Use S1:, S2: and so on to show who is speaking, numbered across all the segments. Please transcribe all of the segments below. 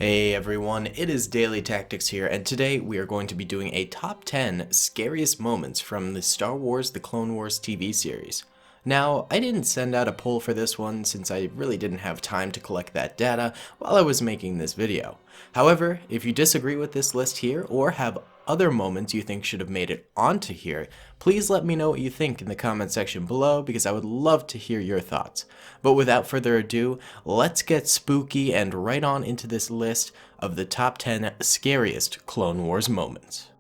S1: Hey everyone, it is Daily Tactics here, and today we are going to be doing a top 10 scariest moments from the Star Wars The Clone Wars TV series. Now, I didn't send out a poll for this one since I really didn't have time to collect that data while I was making this video. However, if you disagree with this list here or have other moments you think should have made it onto here, please let me know what you think in the comment section below because I would love to hear your thoughts. But without further ado, let's get spooky and right on into this list of the top 10 scariest Clone Wars moments.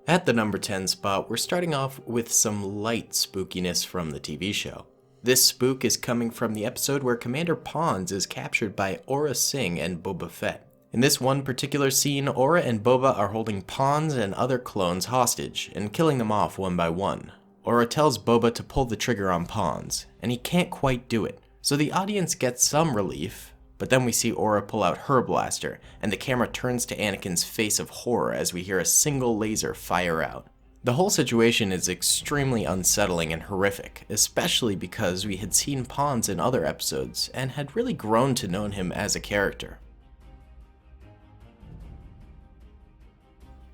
S1: At the number 10 spot, we're starting off with some light spookiness from the TV show. This spook is coming from the episode where Commander Pons is captured by Aurra Sing and Boba Fett. In this one particular scene, Aurra and Boba are holding Pons and other clones hostage and killing them off one by one. Aurra tells Boba to pull the trigger on Pons, and he can't quite do it, so the audience gets some relief. But then we see Aurra pull out her blaster, and the camera turns to Anakin's face of horror as we hear a single laser fire out. The whole situation is extremely unsettling and horrific, especially because we had seen Pons in other episodes and had really grown to know him as a character.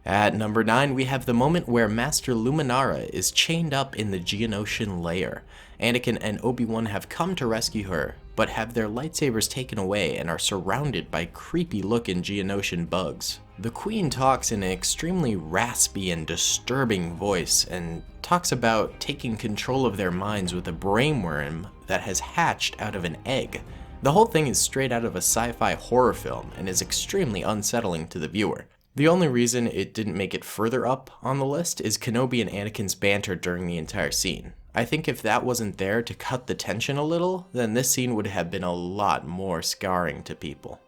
S1: At number 9, we have the moment where Master Luminara is chained up in the Geonosian lair. Anakin and Obi-Wan have come to rescue her, but have their lightsabers taken away and are surrounded by creepy-looking Geonosian bugs. The Queen talks in an extremely raspy and disturbing voice and talks about taking control of their minds with a brainworm that has hatched out of an egg. The whole thing is straight out of a sci-fi horror film and is extremely unsettling to the viewer. The only reason it didn't make it further up on the list is Kenobi and Anakin's banter during the entire scene. I think if that wasn't there to cut the tension a little, then this scene would have been a lot more scarring to people.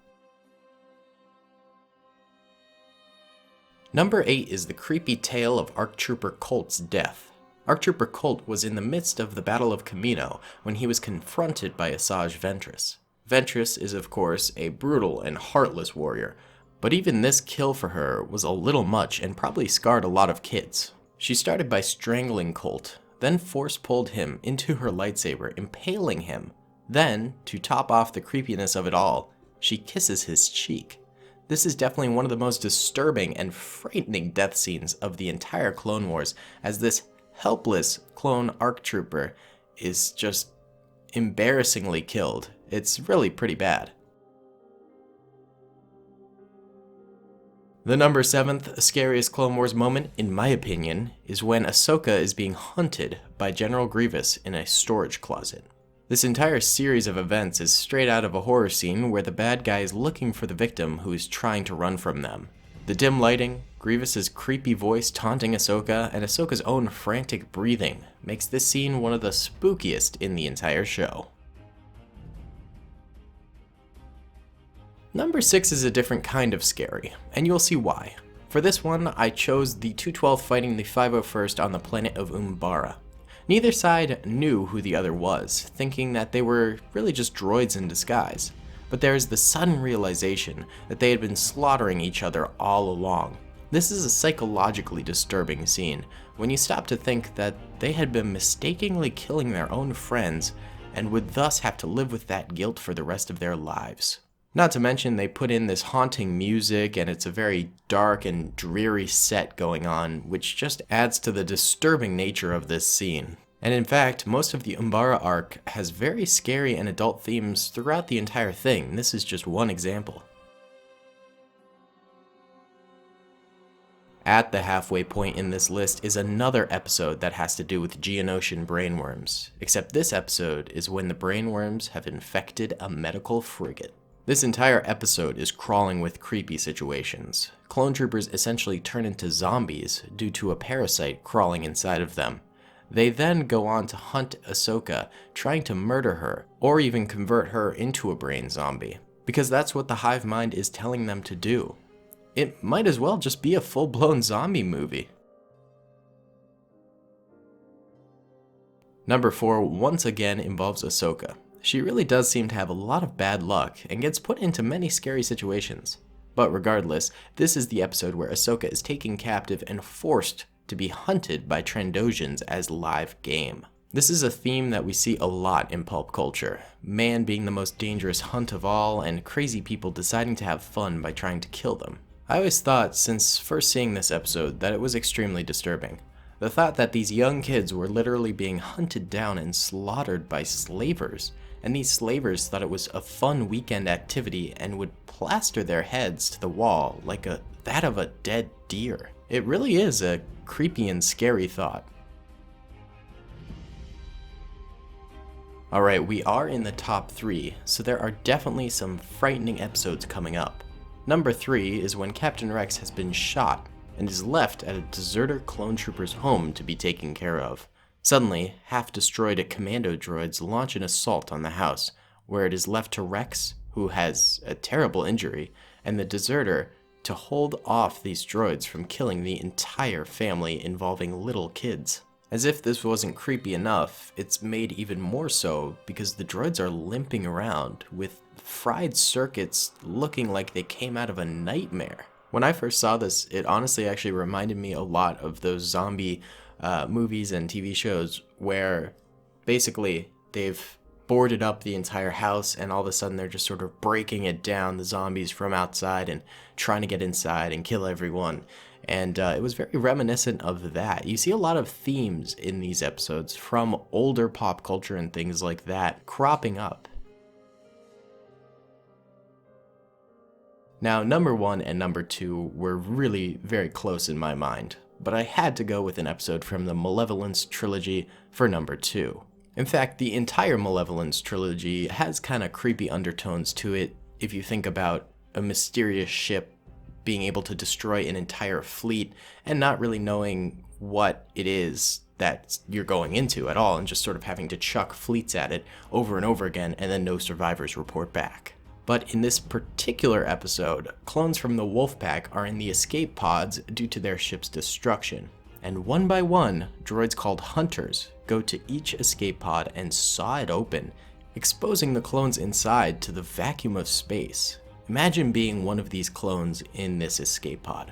S1: Number 8 is the creepy tale of ARC Trooper Colt's death. ARC Trooper Colt was in the midst of the Battle of Kamino when he was confronted by Asajj Ventress. Ventress is of course a brutal and heartless warrior, but even this kill for her was a little much and probably scarred a lot of kids. She started by strangling Colt, then force-pulled him into her lightsaber, impaling him. Then, to top off the creepiness of it all, she kisses his cheek. This is definitely one of the most disturbing and frightening death scenes of the entire Clone Wars, as this helpless clone ARC Trooper is just embarrassingly killed. It's really pretty bad. The number 7th scariest Clone Wars moment, in my opinion, is when Ahsoka is being hunted by General Grievous in a storage closet. This entire series of events is straight out of a horror scene where the bad guy is looking for the victim who is trying to run from them. The dim lighting, Grievous's creepy voice taunting Ahsoka, and Ahsoka's own frantic breathing makes this scene one of the spookiest in the entire show. Number 6 is a different kind of scary, and you'll see why. For this one, I chose the 212th fighting the 501st on the planet of Umbara. Neither side knew who the other was, thinking that they were really just droids in disguise. But there is the sudden realization that they had been slaughtering each other all along. This is a psychologically disturbing scene, when you stop to think that they had been mistakenly killing their own friends, and would thus have to live with that guilt for the rest of their lives. Not to mention they put in this haunting music and it's a very dark and dreary set going on, which just adds to the disturbing nature of this scene. And in fact, most of the Umbara arc has very scary and adult themes throughout the entire thing. This is just one example. At the halfway point in this list is another episode that has to do with Geonosian brainworms, except this episode is when the brainworms have infected a medical frigate. This entire episode is crawling with creepy situations. Clone troopers essentially turn into zombies due to a parasite crawling inside of them. They then go on to hunt Ahsoka, trying to murder her, or even convert her into a brain zombie, because that's what the hive mind is telling them to do. It might as well just be a full-blown zombie movie. Number 4 once again involves Ahsoka. She really does seem to have a lot of bad luck and gets put into many scary situations. But regardless, this is the episode where Ahsoka is taken captive and forced to be hunted by Trandoshan's as live game. This is a theme that we see a lot in pulp culture, man being the most dangerous hunt of all, and crazy people deciding to have fun by trying to kill them. I always thought, since first seeing this episode, that it was extremely disturbing. The thought that these young kids were literally being hunted down and slaughtered by slavers, and these slavers thought it was a fun weekend activity and would plaster their heads to the wall like that of a dead deer. It really is a creepy and scary thought. Alright, we are in the top 3, so there are definitely some frightening episodes coming up. Number 3 is when Captain Rex has been shot and is left at a deserter clone trooper's home to be taken care of. Suddenly, half-destroyed commando droids launch an assault on the house, where it is left to Rex, who has a terrible injury, and the deserter to hold off these droids from killing the entire family involving little kids. As if this wasn't creepy enough, it's made even more so because the droids are limping around with fried circuits looking like they came out of a nightmare. When I first saw this, it honestly actually reminded me a lot of those zombie movies and TV shows where basically they've boarded up the entire house and all of a sudden they're just sort of breaking it down, the zombies from outside, and trying to get inside and kill everyone. And it was very reminiscent of that. You see a lot of themes in these episodes from older pop culture and things like that cropping up. Now, number 1 and number 2 were really very close in my mind, but I had to go with an episode from the Malevolence trilogy for number 2. In fact, the entire Malevolence trilogy has kind of creepy undertones to it if you think about a mysterious ship being able to destroy an entire fleet and not really knowing what it is that you're going into at all, and just sort of having to chuck fleets at it over and over again, and then no survivors report back. But in this particular episode, clones from the Wolf Pack are in the escape pods due to their ship's destruction, and one by one, droids called Hunters go to each escape pod and saw it open, exposing the clones inside to the vacuum of space. Imagine being one of these clones in this escape pod,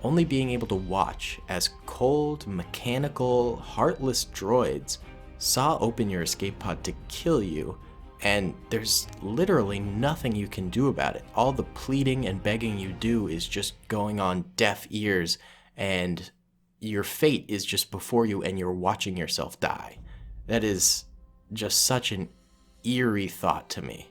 S1: only being able to watch as cold, mechanical, heartless droids saw open your escape pod to kill you, and there's literally nothing you can do about it. All the pleading and begging you do is just going on deaf ears, and your fate is just before you and you're watching yourself die. That is just such an eerie thought to me.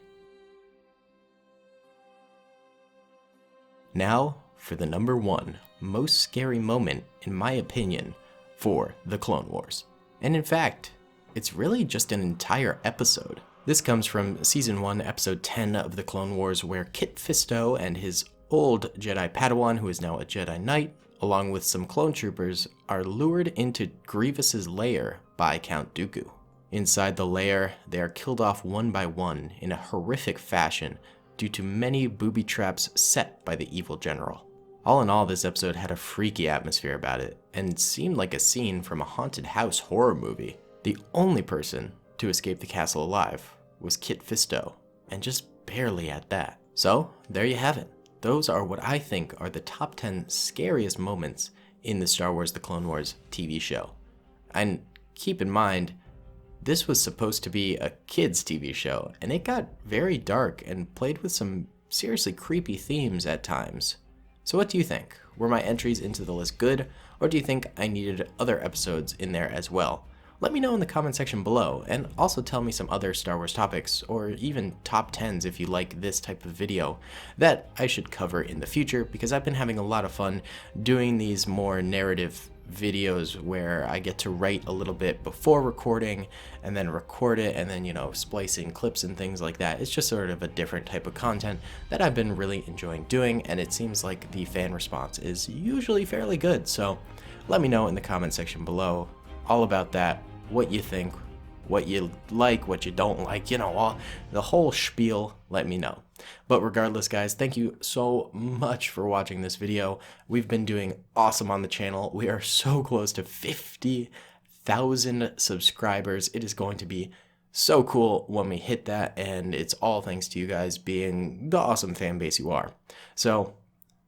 S1: Now for the number 1 most scary moment, in my opinion, for the Clone Wars. And in fact, it's really just an entire episode. This comes from Season 1, Episode 10 of the Clone Wars, where Kit Fisto and his old Jedi Padawan, who is now a Jedi Knight, along with some clone troopers, are lured into Grievous's lair by Count Dooku. Inside the lair, they are killed off one by one in a horrific fashion due to many booby traps set by the evil general. All in all, this episode had a freaky atmosphere about it, and seemed like a scene from a haunted house horror movie. The only person to escape the castle alive was Kit Fisto, and just barely at that. So, there you have it. Those are what I think are the top 10 scariest moments in the Star Wars The Clone Wars TV show. And keep in mind, this was supposed to be a kids' TV show, and it got very dark and played with some seriously creepy themes at times. So what do you think? Were my entries into the list good, or do you think I needed other episodes in there as well? Let me know in the comment section below, and also tell me some other Star Wars topics, or even top 10s if you like this type of video, that I should cover in the future, because I've been having a lot of fun doing these more narrative videos where I get to write a little bit before recording, and then record it, and then, splicing clips and things like that. It's just sort of a different type of content that I've been really enjoying doing, and it seems like the fan response is usually fairly good, so let me know in the comment section below all about that. What you think, what you like, what you don't like, all the whole spiel, let me know. But regardless, guys, thank you so much for watching this video. We've been doing awesome on the channel. We are so close to 50,000 subscribers. It is going to be so cool when we hit that, and it's all thanks to you guys being the awesome fan base you are. So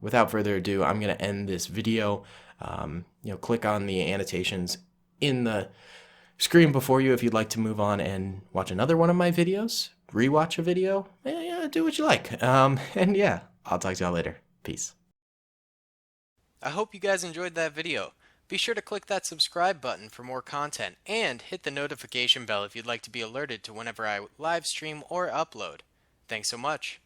S1: without further ado, I'm going to end this video. Click on the annotations in the screen before you if you'd like to move on and watch another one of my videos, rewatch a video, yeah, do what you like. And yeah, I'll talk to y'all later. Peace. I hope you guys enjoyed that video. Be sure to click that subscribe button for more content and hit the notification bell if you'd like to be alerted to whenever I live stream or upload. Thanks so much.